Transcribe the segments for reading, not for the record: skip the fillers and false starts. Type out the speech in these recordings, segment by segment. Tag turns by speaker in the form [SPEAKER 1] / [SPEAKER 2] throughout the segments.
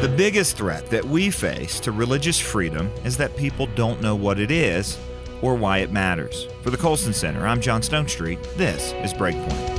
[SPEAKER 1] The biggest threat that we face to religious freedom is that people don't know what it is or why it matters. For the Colson Center, I'm John Stonestreet. This is Breakpoint.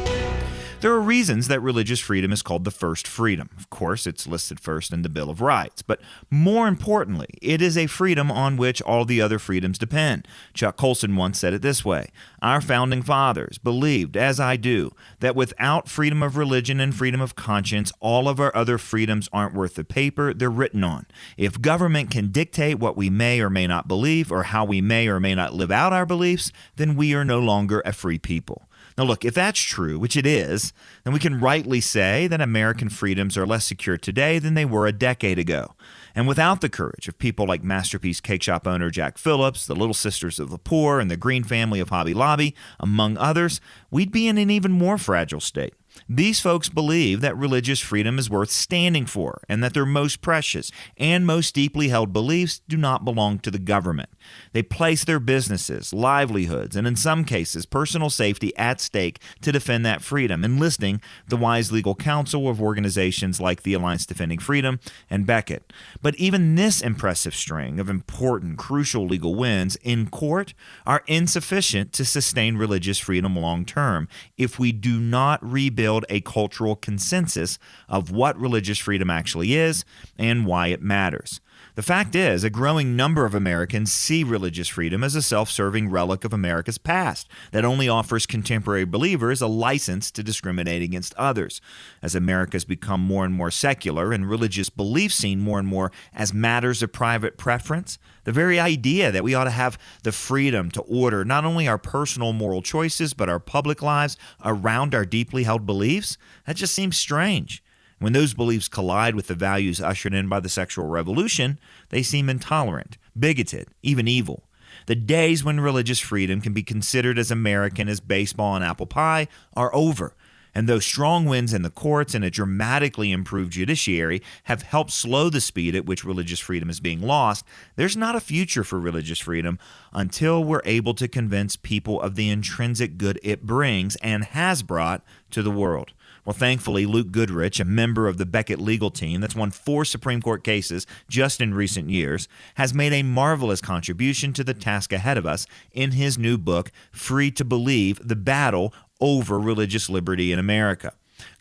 [SPEAKER 1] There are reasons that religious freedom is called the first freedom. Of course, it's listed first in the Bill of Rights. But more importantly, it is a freedom on which all the other freedoms depend. Chuck Colson once said it this way: "Our founding fathers believed, as I do, that without freedom of religion and freedom of conscience, all of our other freedoms aren't worth the paper they're written on. If government can dictate what we may or may not believe or how we may or may not live out our beliefs, then we are no longer a free people." Now look, if that's true, which it is, then we can rightly say that American freedoms are less secure today than they were a decade ago. And without the courage of people like Masterpiece Cakeshop owner Jack Phillips, the Little Sisters of the Poor, and the Green family of Hobby Lobby, among others, we'd be in an even more fragile state. These folks believe that religious freedom is worth standing for and that their most precious and most deeply held beliefs do not belong to the government. They place their businesses, livelihoods, and in some cases personal safety at stake to defend that freedom, enlisting the wise legal counsel of organizations like the Alliance Defending Freedom and Beckett. But even this impressive string of important, crucial legal wins in court are insufficient to sustain religious freedom long term if we do not rebuild a cultural consensus of what religious freedom actually is and why it matters. The fact is, a growing number of Americans see religious freedom as a self-serving relic of America's past that only offers contemporary believers a license to discriminate against others. As America's become more and more secular and religious beliefs seen more and more as matters of private preference, the very idea that we ought to have the freedom to order not only our personal moral choices but our public lives around our deeply held beliefs, that just seems strange. When those beliefs collide with the values ushered in by the sexual revolution, they seem intolerant, bigoted, even evil. The days when religious freedom can be considered as American as baseball and apple pie are over. And though strong winds in the courts and a dramatically improved judiciary have helped slow the speed at which religious freedom is being lost, there's not a future for religious freedom until we're able to convince people of the intrinsic good it brings and has brought to the world. Well, thankfully, Luke Goodrich, a member of the Beckett legal team that's won 4 Supreme Court cases just in recent years, has made a marvelous contribution to the task ahead of us in his new book, Free to Believe: The Battle Over Religious Liberty in America.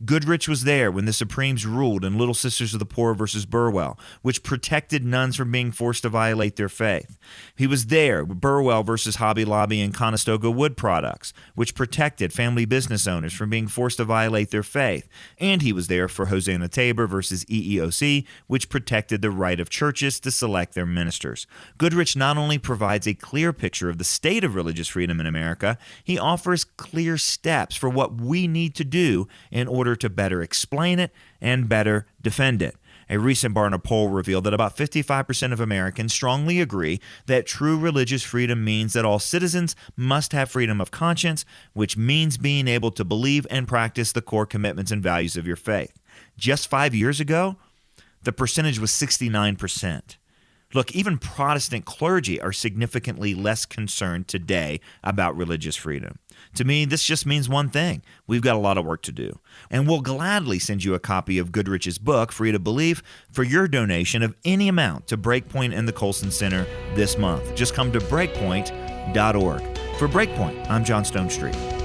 [SPEAKER 1] Goodrich was there when the Supremes ruled in Little Sisters of the Poor versus Burwell, which protected nuns from being forced to violate their faith. He was there with Burwell versus Hobby Lobby and Conestoga Wood Products, which protected family business owners from being forced to violate their faith. And he was there for Hosanna Tabor versus EEOC, which protected the right of churches to select their ministers. Goodrich not only provides a clear picture of the state of religious freedom in America, he offers clear steps for what we need to do in order to better explain it and better defend it. A recent Barna poll revealed that about 55% of Americans strongly agree that true religious freedom means that all citizens must have freedom of conscience, which means being able to believe and practice the core commitments and values of your faith. Just 5 years ago, the percentage was 69%. Look, even Protestant clergy are significantly less concerned today about religious freedom. To me, this just means one thing: we've got a lot of work to do. And we'll gladly send you a copy of Goodrich's book, Free to Believe, for your donation of any amount to Breakpoint and the Colson Center this month. Just come to breakpoint.org. For Breakpoint, I'm John Stonestreet.